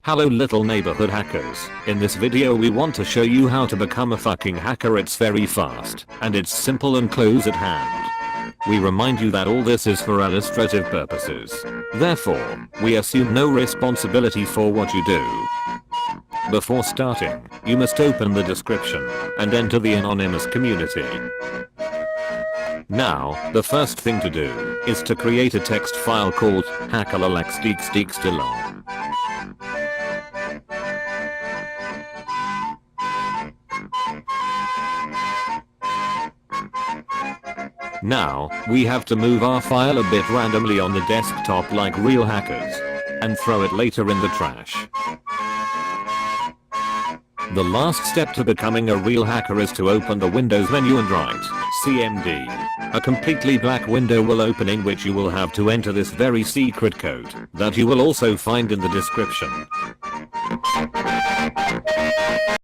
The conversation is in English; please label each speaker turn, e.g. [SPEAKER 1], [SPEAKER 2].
[SPEAKER 1] Hello little neighborhood hackers, in this video we want to show you how to become a fucking hacker. It's very fast, and it's simple and close at hand. We remind you that all this is for illustrative purposes. Therefore, we assume no responsibility for what you do. Before starting, you must open the description and enter the anonymous community. Now, the first thing to do is to create a text file called hackalalaxdeexdeexdelong. Now, we have to move our file a bit randomly on the desktop like real hackers, and throw it later in the trash. The last step to becoming a real hacker is to open the Windows menu and write CMD. A completely black window will open in which you will have to enter this very secret code that you will also find in the description.